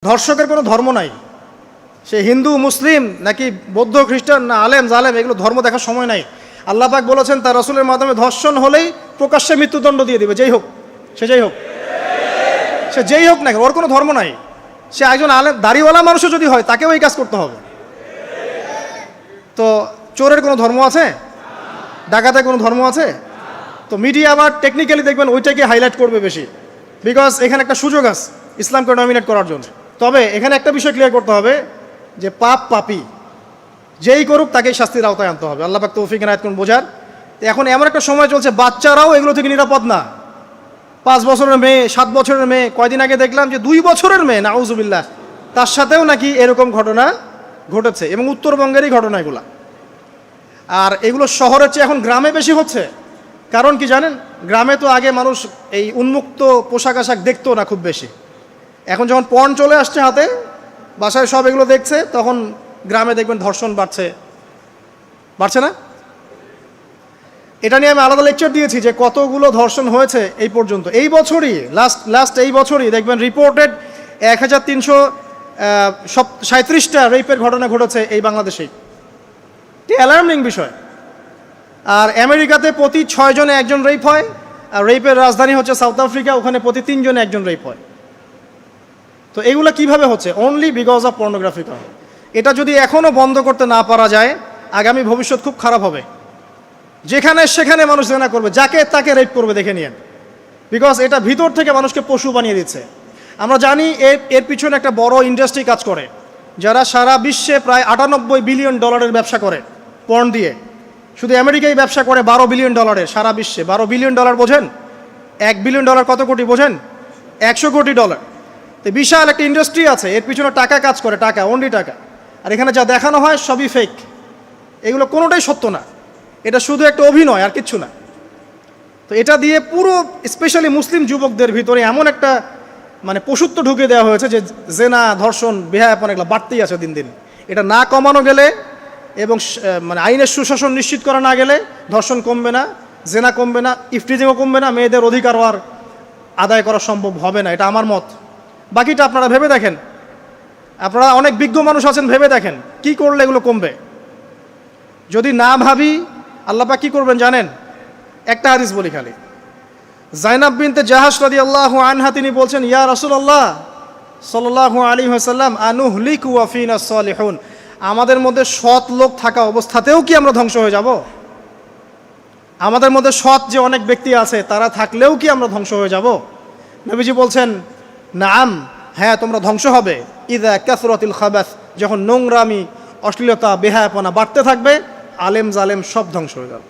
ধর্ষকের কোনো ধর্ম নাই, সে হিন্দু মুসলিম নাকি বৌদ্ধ খ্রিস্টান না আলেম জালেম, এগুলো ধর্ম দেখার সময় নাই। আল্লাহ পাক বলেছেন তার রাসূলের মাধ্যমে ধর্ষণ হলেই প্রকাশ্যে মৃত্যুদণ্ড দিয়ে দিবে, যেই হোক, সে যেই হোক না, ওর কোনো ধর্ম নাই। সে একজন আলেম দাড়িওয়ালা মানুষও যদি হয় তাকেও এই কাজ করতে হবে। তো চোরের কোনো ধর্ম আছে? ডাকাতের কোনো ধর্ম আছে? তো মিডিয়া আবার টেকনিক্যালি দেখবেন ওইটাকে হাইলাইট করবে বেশি, বিকজ এখানে একটা সুযোগ আছে ইসলামকে ডমিনেট করার জন্য। তবে এখানে একটা বিষয় ক্লিয়ার করতে হবে যে পাপী যেই করুক তাকেই শাস্তির আওতায় আনতে হবে। আল্লাহ পাক তৌফিক এনায়েত করুন বোঝার। এখন এমন একটা সময় চলছে বাচ্চারাও এগুলো থেকে নিরাপদ না। 5 বছরের মেয়ে, 7 বছরের মেয়ে, কয়দিন আগে দেখলাম যে 2 বছরের মেয়ে, নাউজুবিল্লাহ, তার সাথেও নাকি এরকম ঘটনা ঘটেছে, এবং উত্তরবঙ্গেরই ঘটনা এগুলা। আর এগুলো শহরের চেয়ে এখন গ্রামে বেশি হচ্ছে। কারণ কি জানেন, গ্রামে তো আগে মানুষ এই উন্মুক্ত পোশাক আশাক দেখতো না খুব বেশি। এখন যখন পর্ন চলে আসছে হাতে, বাসায় সব এগুলো দেখছে, তখন গ্রামে দেখবেন ধর্ষণ বাড়ছে না? এটা নিয়ে আমি আলাদা লেকচার দিয়েছি যে কতগুলো ধর্ষণ হয়েছে এই পর্যন্ত। এই বছরই লাস্ট এই বছরই দেখবেন রিপোর্টেড 1337টা রেপের ঘটনা ঘটেছে এই বাংলাদেশেই। অ্যালার্মিং বিষয়। আর আমেরিকাতে প্রতি 6 জনে একজন রেপ হয়, আর রেপের রাজধানী হচ্ছে সাউথ আফ্রিকা, ওখানে প্রতি 3 জনে একজন রেপ হয়। তো এগুলো কিভাবে হচ্ছে? Only because of pornography. এটা যদি এখনও বন্ধ করতে না পারা যায়, আগামী ভবিষ্যৎ খুব খারাপ হবে। যেখানে সেখানে মানুষ জেনা করবে, যাকে তাকে রেপ করবে, দেখে নিয়েন। বিকজ এটা ভিতর থেকে মানুষকে পশু বানিয়ে দিচ্ছে। আমরা জানি এর পিছনে একটা বড় ইন্ডাস্ট্রি কাজ করে, যারা সারা বিশ্বে প্রায় $98 বিলিয়ন ব্যবসা করে পর্ন দিয়ে। শুধু আমেরিকায় ব্যবসা করে $12 বিলিয়ন, সারা বিশ্বে $12 বিলিয়ন বোঝেন? $1 বিলিয়ন কত কোটি বোঝেন? $100 কোটি। তো বিশাল একটা ইন্ডাস্ট্রি আছে, এর পিছনে টাকা কাজ করে, টাকা, অনলি টাকা। আর এখানে যা দেখানো হয় সবই ফেক, এগুলো কোনোটাই সত্য না, এটা শুধু একটা অভিনয় আর কিচ্ছু না। তো এটা দিয়ে পুরো স্পেশালি মুসলিম যুবকদের ভিতরে এমন একটা মানে পশুত্ব ঢুকে দেওয়া হয়েছে যে জেনা, ধর্ষণ, বেহায়াপনা এগুলো বাড়তেই আছে দিন দিন। এটা না কমানো গেলে এবং মানে আইনের সুশাসন নিশ্চিত করা না গেলে ধর্ষণ কমবে না, জেনা কমবে না, ইফটিজিংও কমবে না, মেয়েদের অধিকারও আর আদায় করা সম্ভব হবে না। এটা আমার মত। বাকিটা আপনারা ভেবে দেখেন, আপনারা অনেক বিজ্ঞ মানুষ আছেন, ভেবে দেখেন কি করলে এগুলো কমবে। যদি না ভাবি, আল্লাহ পাক কি করবেন জানেন? একটা হাদিস বলি খালি। জাইনাব বিনতে জাহাশ রাদিয়াল্লাহু আনহা তিনি বলছেন, ইয়া রাসূলুল্লাহ সাল্লাল্লাহু আলাইহি ওয়াসাল্লাম, আনুহলিকু ওয়া ফিনা সালিহুন, আমাদের মধ্যে সৎ লোক থাকা অবস্থাতেও কি আমরা ধ্বংস হয়ে যাব? আমাদের মধ্যে সৎ যে অনেক ব্যক্তি আছে তারা থাকলেও কি আমরা ধ্বংস হয়ে যাব? নবীজি বলছেন, নাম, হ্যাঁ তোমরা ধ্বংস হবে। ইযা কাসরাতিল খাবাস, যখন নোংরামি, অশ্লীলতা, বেহায়াপনা বাড়তে থাকবে, আলেম জালেম সব ধ্বংস হয়ে যাবে।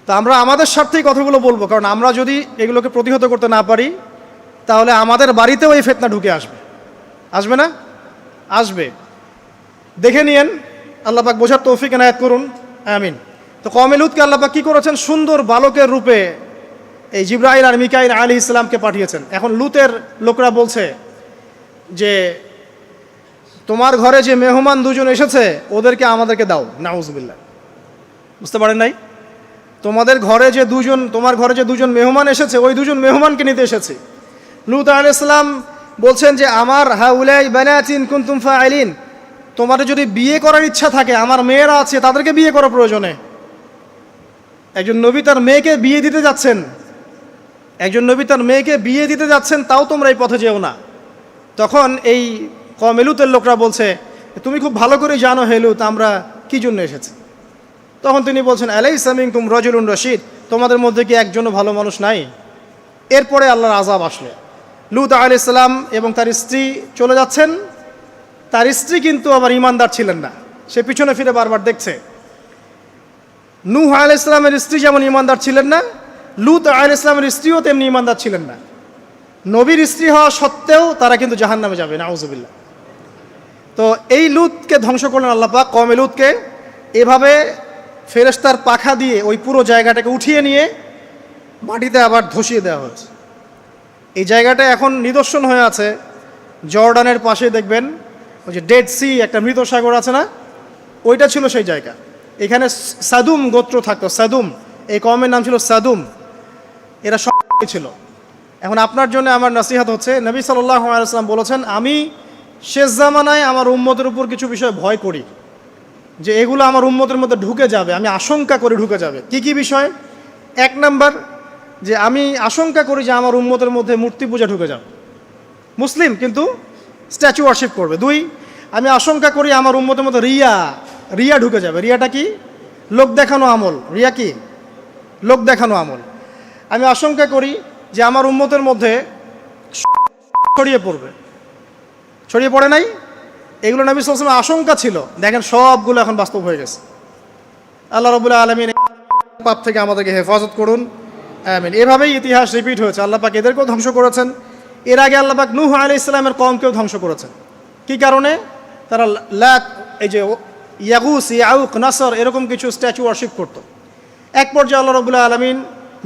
তা আমরা আমাদের স্বার্থেই কথাগুলো বলবো, কারণ আমরা যদি এগুলোকে প্রতিহত করতে না পারি তাহলে আমাদের বাড়িতেও এই ফিতনা ঢুকে আসবে না? আসবে। দেখে নিয়েন, আল্লাহ পাক বোঝার তৌফিক এনায়েত করুন, আমিন। তো কওমে লূতকে আল্লাহ পাক কী করেছেন? সুন্দর বালকের রূপে এই জিবরাইল আর মিকাইল আলাইহিস সালামকে পাঠিয়েছেন। এখন লূতের লোকরা বলছে যে তোমার ঘরে যে মেহমান দুজন এসেছে ওদেরকে আমাদেরকে দাও। নাউজুবিল্লাহ, বুঝতে পারেন নাই? তোমার ঘরে যে দুজন মেহমান এসেছে, ওই দুজন মেহমানকে নিতে এসেছে। লূত আলাইহিস সালাম বলছেন যে আমার হাউলাই বানাতিন কুনতুম ফাইলিন, তোমাদের যদি বিয়ে করার ইচ্ছা থাকে, আমার মেয়েরা আছে, তাদেরকে বিয়ে করা প্রয়োজনে। একজন নবী তার মেয়েকে বিয়ে দিতে যাচ্ছেন, তাও তোমরা এই পথে যেও না। তখন এই কওমে লূতের লোকরা বলছে, তুমি খুব ভালো করে জানো হে লূত আমরা কি জন্য এসেছি। তখন তিনি বলছেন, আলাইসা মিনকুম রাজুলুন রশিদ, তোমাদের মধ্যে কি একজনও ভালো মানুষ নাই? এরপরে আল্লাহর আযাব আসলে লূত আলাইহিস সালাম এবং তার স্ত্রী চলে যাচ্ছেন। তার স্ত্রী কিন্তু আবার ঈমানদার ছিলেন না, সে পিছনে ফিরে বারবার দেখছে। নূহ আলাইহিস সালামের স্ত্রী যেমন ঈমানদার ছিলেন না, লূত আলাইহিস সালামের স্ত্রীও তেমনি ঈমানদার ছিলেন না। নবীর স্ত্রী হওয়া সত্ত্বেও তারা কিন্তু জাহান্নামে যাবে, নাউজুবিল্লাহ। তো এই লূতকে ধ্বংস করলেন আল্লাহ পাক, কওমে লূতকে এভাবে ফেরেশতার পাখা দিয়ে ওই পুরো জায়গাটাকে উঠিয়ে নিয়ে মাটিতে আবার ধসিয়ে দেওয়া হয়েছে। এই জায়গাটা এখন নিদর্শন হয়ে আছে। জর্ডানের পাশে দেখবেন ওই যে ডেড সি, একটা মৃত সাগর আছে না, ওইটা ছিল সেই জায়গা। এখানে সাদুম গোত্র থাকতো, সাদুম, এই কওমের নাম ছিল সাদুম। এরা সব ছিল, এখন আপনার জন্য আমার নসিহত হচ্ছে, নবী সাল্লাল্লাহু আলাইহি ওয়াসাল্লাম বলেছেন, আমি শেষ জামানায় আমার উম্মতের উপর কিছু বিষয় ভয় করি, যে এগুলো আমার উম্মতের মধ্যে ঢুকে যাবে, আমি আশঙ্কা করে ঢুকে যাবে। কি কি বিষয়? এক নাম্বার, যে আমি আশঙ্কা করি যে আমার উম্মতের মধ্যে মূর্তি পূজা ঢুকে যাবে, মুসলিম কিন্তু স্ট্যাচু ওয়ার্শিপ করবে। দুই, আমি আশঙ্কা করি আমার উম্মতের মধ্যে রিয়া ঢুকে যাবে। রিয়াটা কি? লোক দেখানো আমল। রিয়া কি? লোক দেখানো আমল। আমি আশঙ্কা করি যে আমার উম্মতের মধ্যে ছড়িয়ে পড়ে নাই, এগুলো নবী সাল্লাল্লাহু আলাইহি ওয়াসাল্লামের আশঙ্কা ছিল। দেখেন সবগুলো এখন বাস্তব হয়ে গেছে। আল্লাহ রাব্বুল আলামিন পাপ থেকে আমাদেরকে হেফাজত করুন, আমিন। এভাবেই ইতিহাস রিপিট হয়েছে। আল্লাহ পাক এদেরকেও ধ্বংস করেছেন। এর আগে আল্লাহ পাক নূহ আলাইহিস সালামের কওমকেও ধ্বংস করেছেন। কি কারণে? তারা লাত, এই যে ইয়াগুস, ইয়াউক, নাসর, এরকম কিছু স্ট্যাচু ওয়ার্শিপ করত। এক পর্যায়ে আল্লাহ রাব্বুল আলামিন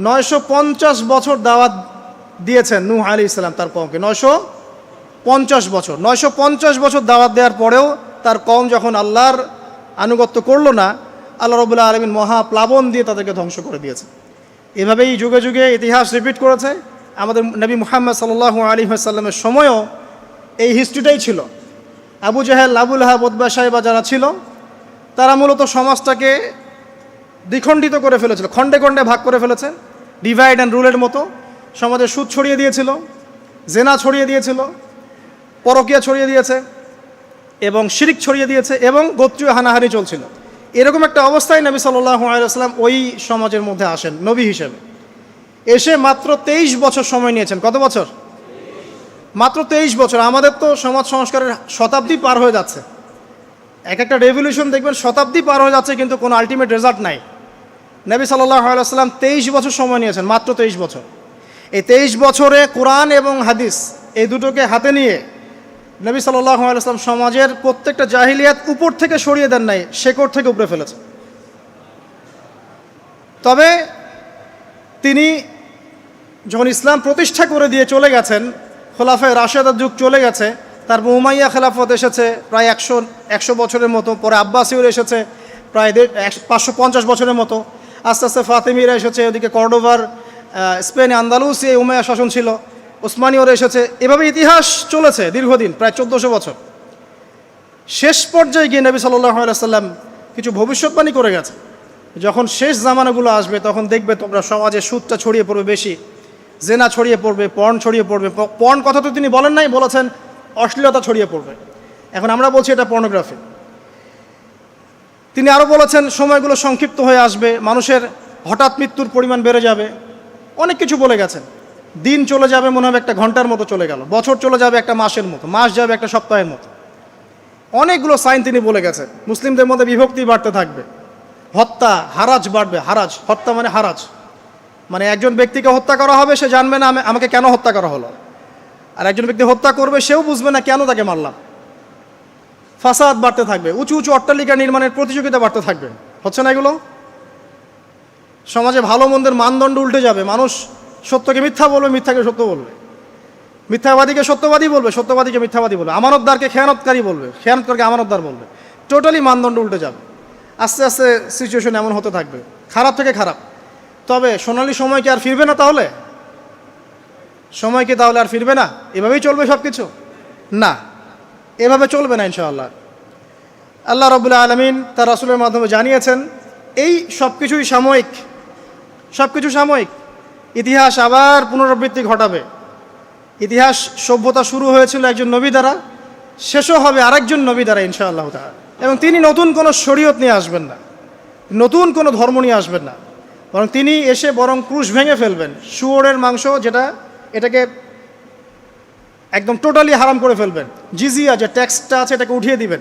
950 বছর দাওয়াত দিয়েছেন নূহ আলাইহিস সালাম তার কওমকে। 950 বছর দাওয়াত দেওয়ার পরেও তার কওম যখন আল্লাহর আনুগত্য করলো না, আল্লাহ রাব্বুল আলামিন মহাপ্লাবন দিয়ে তাদেরকে ধ্বংস করে দিয়েছে। এভাবেই যুগে যুগে ইতিহাস রিপিট করেছে। আমাদের নবী মুহাম্মদ সাল্লাল্লাহু আলাইহি ওয়াসাল্লামের সময়ও এই হিস্ট্রিটাই ছিল। আবু জাহেল, আবু লাহাব, উতবা, সাইবা যারা ছিল, তারা মূলত সমাজটাকে দ্বিখণ্ডিত করে ফেলেছিল, খণ্ডে খণ্ডে ভাগ করে ফেলেছে, ডিভাইড অ্যান্ড রুলের মতো। সমাজে সুদ ছড়িয়ে দিয়েছিল, জেনা ছড়িয়ে দিয়েছিল, পরকীয়া ছড়িয়ে দিয়েছে এবং শিরিক ছড়িয়ে দিয়েছে এবং গোত্রীয় হানাহানি চলছিল। এরকম একটা অবস্থায় নবী সাল্লাল্লাহু আলাইহি ওয়াসাল্লাম ওই সমাজের মধ্যে আসেন নবী হিসেবে। এসে মাত্র 23 বছর সময় নিয়েছেন। কত বছর? মাত্র 23 বছর। আমাদের তো সমাজ সংস্কারের শতাব্দী পার হয়ে যাচ্ছে। এক একটা রেভলিউশন দেখবেন শতাব্দী পার হয়ে যাচ্ছে, কিন্তু কোনো আলটিমেট রেজাল্ট নাই। নবী সাল্লাল্লাহু আলাইহি ওয়াসাল্লাম 23 বছর সময় নিয়েছেন, মাত্র 23 বছর। এই 23 বছরে কোরআন এবং হাদিস এই দুটোকে হাতে নিয়ে নবী সাল্লাল্লাহু আলাইহি ওয়াসাল্লাম সমাজের প্রত্যেকটা জাহিলিয়াত উপর থেকে সরিয়ে দেন নাই, শেকড় থেকে উপরে ফেলেছে। তবে তিনি যখন ইসলাম প্রতিষ্ঠা করে দিয়ে চলে গেছেন, খোলাফায়ে রাশেদার যুগ চলে গেছে, তারপর উমাইয়া খেলাফত এসেছে প্রায় 100 বছরের মতো, পরে আব্বাসীয়রা এসেছে প্রায় 550 বছরের মতো, আস্তে আস্তে ফাতেমিরা এসেছে, ওদিকে কর্ডোভার, স্পেনে আন্দালুসি উমাইয়া শাসন ছিল, ওসমানীয়রা এসেছে। এভাবে ইতিহাস চলেছে দীর্ঘদিন, প্রায় 1400 বছর। শেষ পর্যায়ে গিয়ে নবী সাল্লাল্লাহু আলাইহি ওয়াসাল্লাম কিছু ভবিষ্যৎবাণী করে গেছে, যখন শেষ জামানাগুলো আসবে তখন দেখবে তোমরা সমাজে সুদটা ছড়িয়ে পড়বে বেশি, জেনা ছড়িয়ে পড়বে, পর্ন ছড়িয়ে পড়বে। পর্ন কথা তো তিনি বলেন নাই, বলেছেন অশ্লীলতা ছড়িয়ে পড়বে। এখন আমরা বলছি এটা পর্নোগ্রাফি। তিনি আরও বলেছেন সময়গুলো সংক্ষিপ্ত হয়ে আসবে, মানুষের হঠাৎ মৃত্যুর পরিমাণ বেড়ে যাবে, অনেক কিছু বলে গেছেন। দিন চলে যাবে মনে হবে একটা ঘন্টার মতো চলে গেল, বছর চলে যাবে একটা মাসের মতো, মাস যাবে একটা সপ্তাহের মতো। অনেকগুলো সাইন তিনি বলে গেছেন। মুসলিমদের মধ্যে বিভক্তি বাড়তে থাকবে, হত্যা, হারাজ বাড়বে। হারাজ, হত্যা মানে হারাজ, মানে একজন ব্যক্তিকে হত্যা করা হবে, সে জানবে না আমাকে কেন হত্যা করা হলো, আর একজন ব্যক্তি হত্যা করবে, সেও বুঝবে না কেন তাকে মারলাম। ফাসাদ বাড়তে থাকবে, উঁচু উঁচু অট্টালিকা নির্মাণের প্রতিযোগিতা বাড়তে থাকবে। হচ্ছে না এগুলো? সমাজে ভালো মন্দের মানদণ্ড উল্টে যাবে। মানুষ সত্যকে মিথ্যা বলবে, মিথ্যাকে সত্য বলবে, মিথ্যাবাদীকে সত্যবাদী বলবে, সত্যবাদীকে মিথ্যাবাদী বলবে, আমানতদারকে খেয়ানতকারী বলবে, খেয়ানতকারকে আমানতদার বলবে। টোটালি মানদণ্ড উল্টে যাবে। আস্তে আস্তে সিচুয়েশন এমন হতে থাকবে, খারাপ থেকে খারাপ। তবে সোনালি সময় কি আর ফিরবে না? তাহলে সময় কি তাহলে আর ফিরবে না? এভাবেই চলবে সব কিছু? না, এভাবে চলবে না ইনশাআল্লাহ। আল্লাহ রাব্বুল আলামিন তার রাসূলের মাধ্যমে জানিয়েছেন এই সব কিছুই সাময়িক, সব কিছু সাময়িক। ইতিহাস আবার পুনরাবৃত্তি ঘটাবে। ইতিহাস সভ্যতা শুরু হয়েছিল একজন নবী দ্বারা, শেষও হবে আরেকজন নবী দ্বারা ইনশাআল্লাহ তাআলা। এবং তিনি নতুন কোনো শরীয়ত নিয়ে আসবেন না, নতুন কোনো ধর্ম নিয়ে আসবেন না, বরং তিনি এসে বরং ক্রুশ ভেঙে ফেলবেন। শুয়োরের মাংস এটাকে একদম টোটালি হারাম করে ফেলবেন। জিজিয়া যে ট্যাক্সটা আছে এটাকে উঠিয়ে দিবেন।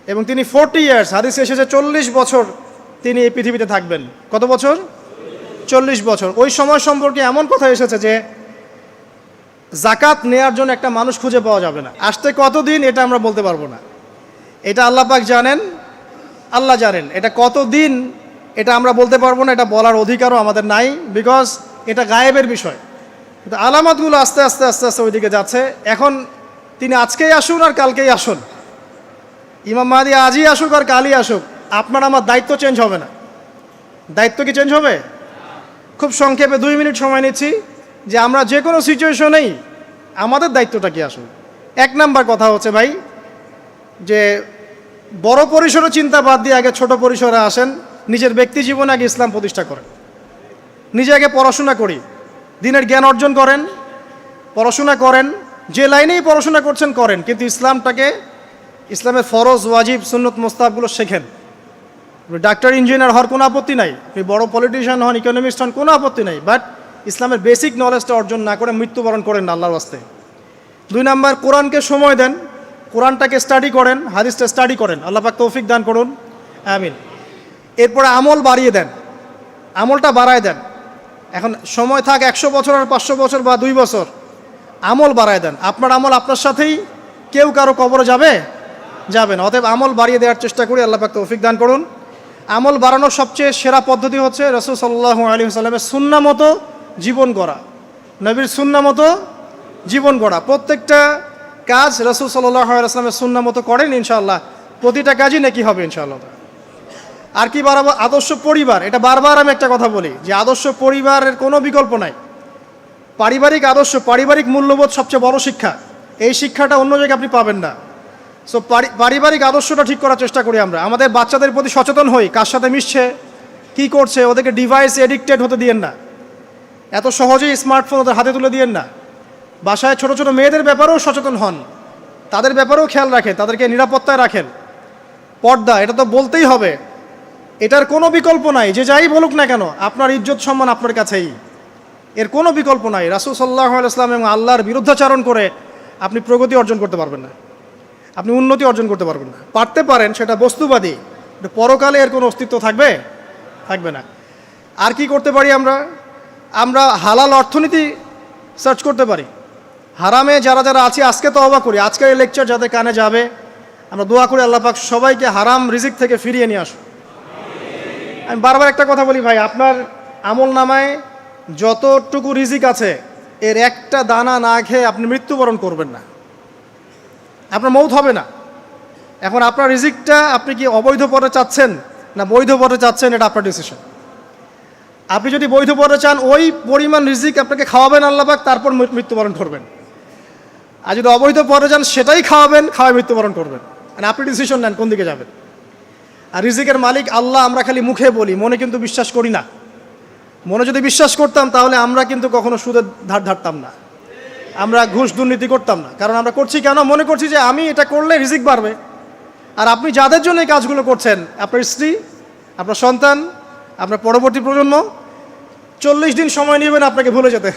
এবং তিনি 40 ইয়ার্স, হাদিসে এসেছে 40 বছর তিনি এই পৃথিবীতে থাকবেন। কত বছর? 40 বছর। ওই সময় সম্পর্কে এমন কথা এসেছে যে জাকাত নেয়ার জন্য একটা মানুষ খুঁজে পাওয়া যাবে না। আসতে কতদিন এটা আমরা বলতে পারবো না, এটা আল্লাহ পাক জানেন, আল্লাহ জানেন। এটা কতদিন এটা আমরা বলতে পারবো না, এটা বলার অধিকারও আমাদের নাই, বিকজ এটা গায়েবের বিষয়। কিন্তু আলামতগুলো আস্তে আস্তে আস্তে আস্তে ওইদিকে যাচ্ছে। এখন তিনি আজকেই আসুন আর কালকেই আসুন, ইমাম মাহদী আজই আসুক আর কালই আসুক, আপনার আমার দায়িত্ব চেঞ্জ হবে না। দায়িত্ব কি চেঞ্জ হবে? খুব সংক্ষেপে 2 মিনিট সময় নিচ্ছি। যে আমরা যে কোনো সিচুয়েশনেই আমাদের দায়িত্বটা কি আসলে। এক নাম্বার কথা হচ্ছে ভাই যে বড় পরিসরে চিন্তা বাদ দিয়ে আগে ছোট পরিসরে আসেন, নিজের ব্যক্তি জীবনে আগে ইসলাম প্রতিষ্ঠা করেন, নিজে আগে পড়াশোনা করি, দিনের জ্ঞান অর্জন করেন, পড়াশোনা করেন, যে লাইনেই পড়াশোনা করছেন করেন, কিন্তু ইসলামটাকে, ইসলামের ফরজ ওয়াজিব সুন্নত মোস্তাহাবগুলো শেখেন। ডাক্তার ইঞ্জিনিয়ার হওয়ার কোনো আপত্তি নাই, আপনি বড় পলিটিশিয়ান হন, ইকোনমিস্ট হন, কোনো আপত্তি নাই, বাট ইসলামের বেসিক নলেজটা অর্জন না করে মৃত্যুবরণ করেন না আল্লাহর ওয়াস্তে। 2 নাম্বার, কোরআনকে সময় দেন, কোরআনটাকে স্টাডি করেন, হাদিসটা স্টাডি করেন, আল্লাহ পাক তৌফিক দান করুন, আমিন। এরপরে আমল বাড়িয়ে দেন, আমলটা বাড়ায় দেন। এখন সময় থাক 100 বছর আর 500 বছর বা 2 বছর, আমল বাড়ায় দেন। আপনার আমল আপনার সাথেই, কেউ কারো কবরে যাবে না। অতএব আমল বাড়িয়ে দেওয়ার চেষ্টা করি, আল্লাহ পাক তৌফিক দান করুন। আমল বাড়ানোর সবচেয়ে সেরা পদ্ধতি হচ্ছে রাসূল সাল্লাল্লাহু আলাইহি ওয়াসাল্লামের সুন্নাহ মতো জীবন গড়া, নবীর সুন্নাহ মতো জীবন গড়া। প্রত্যেকটা কাজ রাসূল সাল্লাল্লাহু আলাইহি ওয়াসাল্লামের সুন্নাহ মতো করেন, ইনশাআল্লাহ প্রতিটা কাজই নেকি হবে ইনশাআল্লাহ। আর কি বাড়াবো? আদর্শ পরিবার। এটা বারবার আমি একটা কথা বলি যে আদর্শ পরিবারের কোনো বিকল্প নাই। পারিবারিক আদর্শ, পারিবারিক মূল্যবোধ সবচেয়ে বড় শিক্ষা। এই শিক্ষাটা অন্য জায়গায় আপনি পাবেন না। সো পারিবারিক আদর্শটা ঠিক করার চেষ্টা করি আমরা। আমাদের বাচ্চাদের প্রতি সচেতন হই, কার সাথে মিশছে, কি করছে, ওদেরকে ডিভাইস এডিক্টেড হতে দিয়েন না, এত সহজেই স্মার্টফোন ওদের হাতে তুলে দিয়েন না। বাসায় ছোট ছোট মেয়েদের ব্যাপারেও সচেতন হন, তাদের ব্যাপারেও খেয়াল রাখেন, তাদেরকে নিরাপত্তায় রাখেন। পর্দা, এটা তো বলতেই হবে, এটার কোনো বিকল্প নাই। যে যাই বলুক না কেন, আপনার ইজ্জত সম্মান আপনার কাছেই, এর কোনো বিকল্প নাই। রাসূল সাল্লাল্লাহু আলাইহি ওয়াসাল্লাম এবং আল্লাহর বিরুদ্ধাচারণ করে আপনি প্রগতি অর্জন করতে পারবেন না, আপনি উন্নতি অর্জন করতে পারবেন না। পারতে পারেন, সেটা বস্তুবাদী, পরকালে এর কোনো অস্তিত্ব থাকবে না। আর কি করতে পারি আমরা হালাল অর্থনীতি সার্চ করতে পারি। হারামে যারা আছি আজকে তওবা করি, আজকের এই লেকচার যাদের কানে যাবে, আমরা দোয়া করি আল্লাহ পাক সবাইকে হারাম রিজিক থেকে ফিরিয়ে নিয়ে আসুন। আমি বারবার একটা কথা বলি ভাই, আপনার আমল নামায় যতটুকু রিজিক আছে এর একটা দানা না খেয়ে আপনি মৃত্যুবরণ করবেন না, আপনার মৌত হবে না। এখন আপনার রিজিকটা আপনি কি অবৈধ পথে চাচ্ছেন না বৈধ পথে চাচ্ছেন, এটা আপনার ডিসিশন। আপনি যদি বৈধ পথে চান, ওই পরিমাণ রিজিক আপনাকে খাওয়াবেন আল্লাহ পাক, তারপর মৃত্যুবরণ করবেন। আর যদি অবৈধ পথে চান, সেটাই খাওয়াবেন, খাওয়ায় মৃত্যুবরণ করবেন। মানে আপনি ডিসিশন নেন কোন দিকে যাবেন। আর রিজিকের মালিক আল্লাহ আমরা খালি মুখে বলি, মনে কিন্তু বিশ্বাস করি না। মনে যদি বিশ্বাস করতাম তাহলে আমরা কিন্তু কখনো সুদের ধার ধারতাম না, আমরা ঘুষ দুর্নীতি করতাম না। কারণ আমরা করছি কেন? মনে করছি যে আমি এটা করলে রিজিক বাড়বে। আর আপনি যাদের জন্য এই কাজগুলো করছেন, আপনার স্ত্রী, আপনার সন্তান, আপনার পরবর্তী প্রজন্ম, 40 দিন সময় নেবেন আপনাকে ভুলে যেতে।